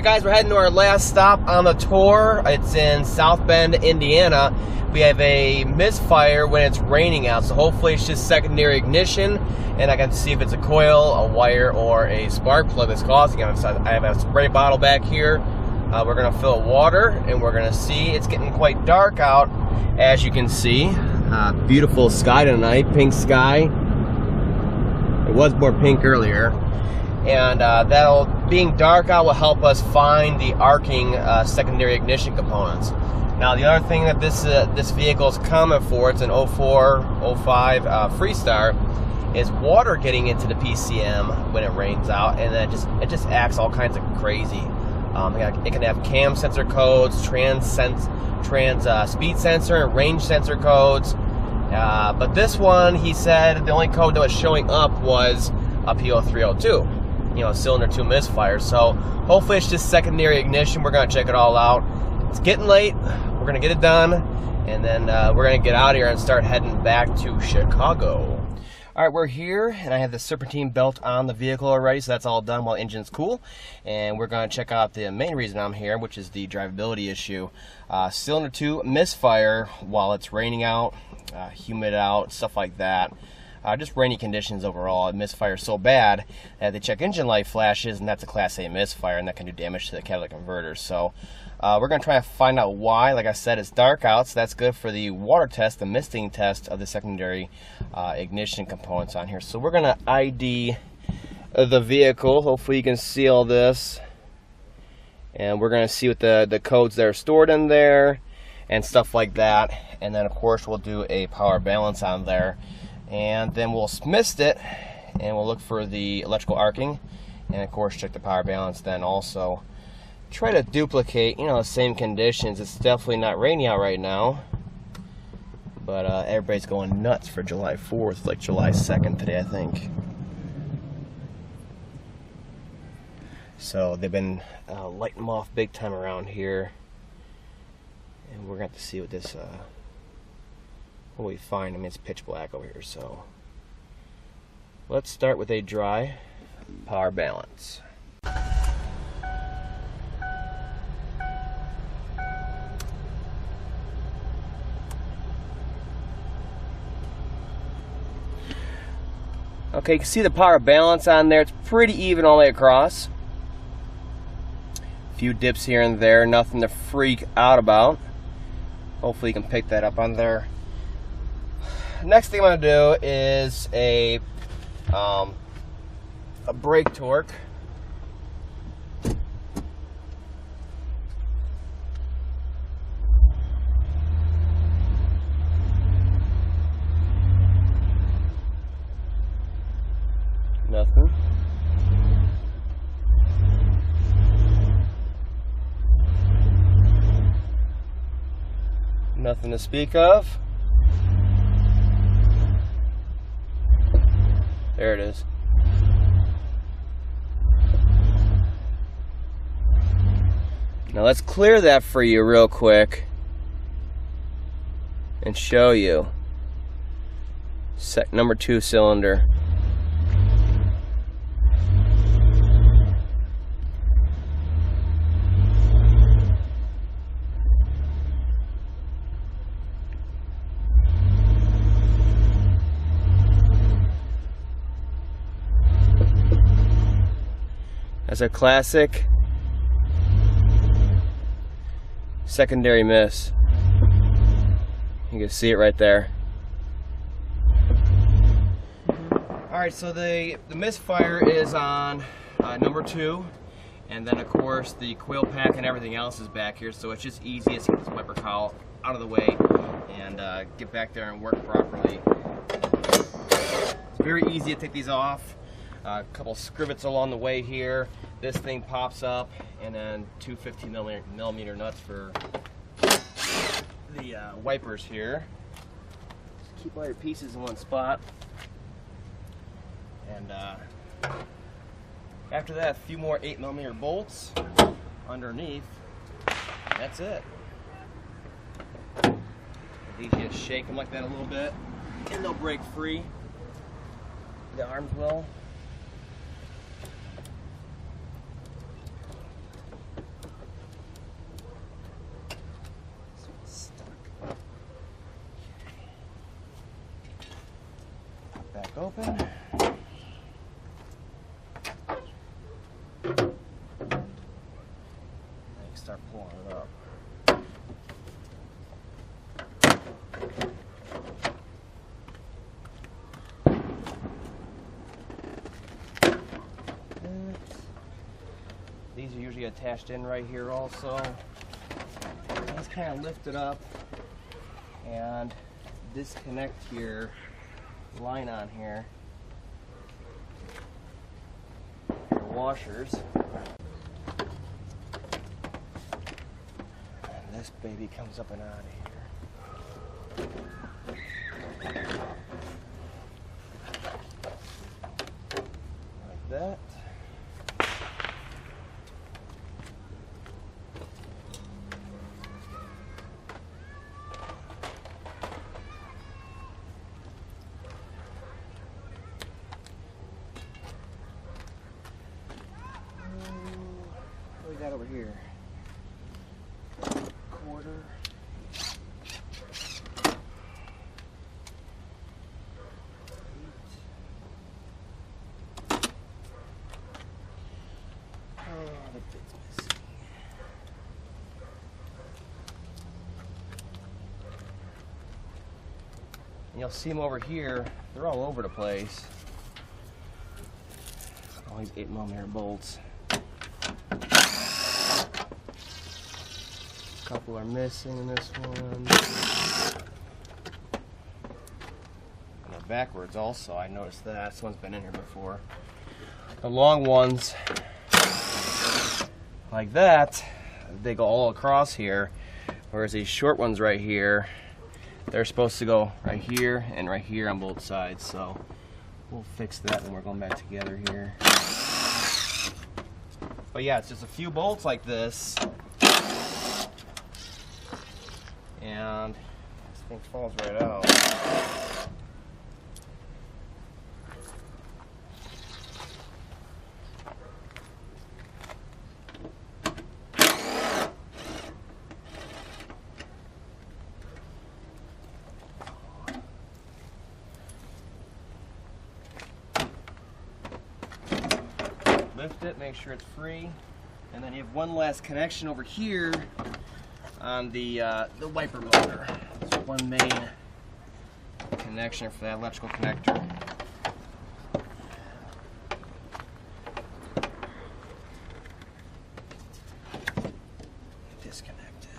Alright guys, we're heading to our last stop on the tour. It's in South Bend, Indiana. We have a misfire when it's raining out, so hopefully it's just secondary ignition, and I can see if it's a coil, a wire, or a spark plug that's causing it. So I have a spray bottle back here. We're going to fill it with water, and we're going to see. It's getting quite dark out, as you can see. Beautiful sky tonight, pink sky. It was more pink earlier. And being dark out will help us find the arcing secondary ignition components. Now the other thing that this vehicle is common for, it's an 04, 05 Freestar, is water getting into the PCM when it rains out, and then it just acts all kinds of crazy. It can have cam sensor codes, trans speed sensor, and range sensor codes. But this one, he said, the only code that was showing up was a P0302. Cylinder 2 misfire. So hopefully it's just secondary ignition. We're going to check it all out. It's getting late. We're going to get it done, and then we're going to get out of here and start heading back to Chicago. All right, we're here, and I have the serpentine belt on the vehicle already, so that's all done while the engine's cool. And we're going to check out the main reason I'm here, which is the drivability issue. Cylinder 2 misfire while it's raining out, humid out, stuff like that. Just rainy conditions overall. It misfires so bad that they check engine light flashes, and that's a Class A misfire, and that can do damage to the catalytic converter. So we're going to try to find out why. Like I said, it's dark out, so that's good for the water test, the misting test of the secondary ignition components on here. So we're going to ID the vehicle. Hopefully you can see all this. And we're going to see what the codes that are stored in there and stuff like that. And then, of course, we'll do a power balance on there. And then we'll mist it, and we'll look for the electrical arcing, and of course check the power balance then also. Try to duplicate, the same conditions. It's definitely not rainy out right now, but everybody's going nuts for July 4th, like July 2nd today, I think. So they've been lighting them off big time around here, and we're going to have to see what this what we find. I mean, it's pitch black over here, so let's start with a dry power balance. Okay, you can see the power balance on there. It's pretty even all the way across. A few dips here and there, nothing to freak out about. Hopefully you can pick that up on there. Next thing I'm going to do is a brake torque. Nothing. Nothing to speak of. There it is. Now let's clear that for you real quick and show you. Number 2 cylinder. That's a classic secondary miss. You can see it right there. Alright, so the misfire is on number 2, and then of course the coil pack and everything else is back here, so it's just easiest to get this wiper cowl out of the way and get back there and work properly. It's very easy to take these off. A couple scrivets along the way here. This thing pops up, and then 2 15mm nuts for the wipers here. Just keep all your pieces in one spot. And after that, a few more 8mm bolts underneath. That's it. These just shake them like that a little bit, and they'll break free. The arms will. open. Start pulling it up. These are usually attached in right here also. Let's kind of lift it up and disconnect your line on here, your washers. This baby comes up and out of here. Like that. What do we got over here? You'll see them over here, they're all over the place. All these 8mm bolts. A couple are missing in this one. And they're backwards also, I noticed that. This one's been in here before. The long ones, like that, they go all across here, whereas these short ones right here, they're supposed to go right here and right here on both sides, so we'll fix that when we're going back together here. But yeah, it's just a few bolts like this, and this thing falls right out. Lift it, make sure it's free, and then you have one last connection over here on the wiper motor. There's one main connection for that electrical connector. Disconnect it.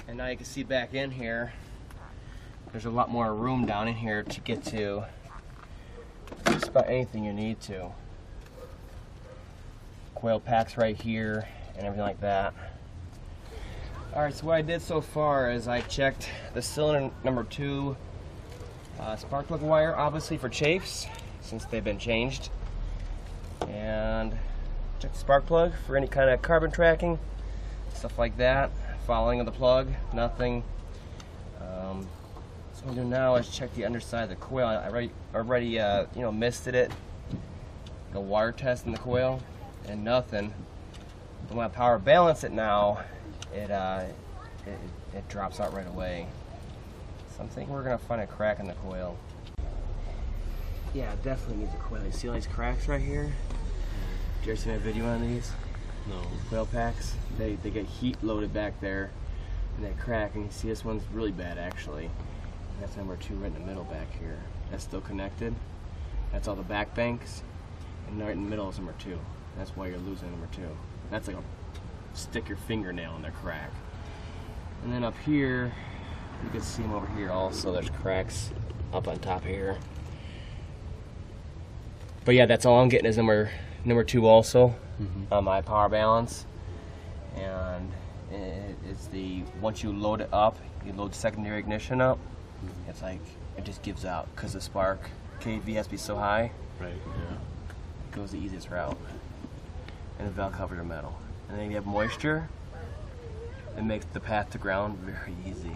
And now you can see back in here, there's a lot more room down in here to get to just about anything you need to. Coil packs right here and everything like that. Alright, so what I did so far is I checked the cylinder number 2 spark plug wire, obviously for chafes, since they've been changed. And check the spark plug for any kind of carbon tracking, stuff like that. Following of the plug, nothing. So what I'm doing now is check the underside of the coil. I already misted it, the wire test in the coil, and nothing. But when I power balance it now, it drops out right away. So I'm thinking we're gonna find a crack in the coil. Yeah, it definitely needs a coil. You see all these cracks right here? Did you ever see my video on these? No. Coil packs. They get heat loaded back there, and they crack. And you see this one's really bad actually. That's number 2 right in the middle back here. That's still connected. That's all the back banks. And right in the middle is number 2. That's why you're losing number 2. That's like a stick your fingernail in their crack. And then up here, you can see them over here also. There's cracks up on top here. But yeah, that's all I'm getting is number 2 also on my power balance. And it's the, once you load it up, you load secondary ignition up, it's like it just gives out because the spark KV has to be so high. Right. Yeah. It goes the easiest route, and the valve covers are metal. And then you have moisture. It makes the path to ground very easy.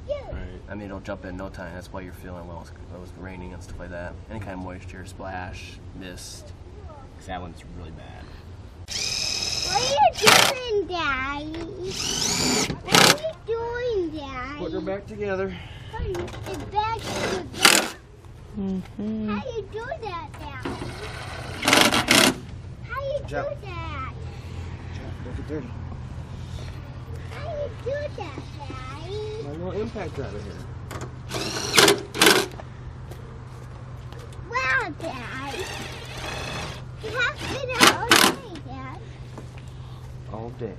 Right. I mean, it'll jump in no time. That's why you're feeling well. It was raining and stuff like that. Any kind of moisture, splash, mist. Because that one's really bad. What are you doing, Daddy? What are you doing, Daddy? Put her back together. It's back together. Mm-hmm. How you do that, Daddy? How you do Jump. that? Make it dirty. How you do that, Daddy? My little impact driver here. Wow, Dad. You have to do that all day, Dad. All day.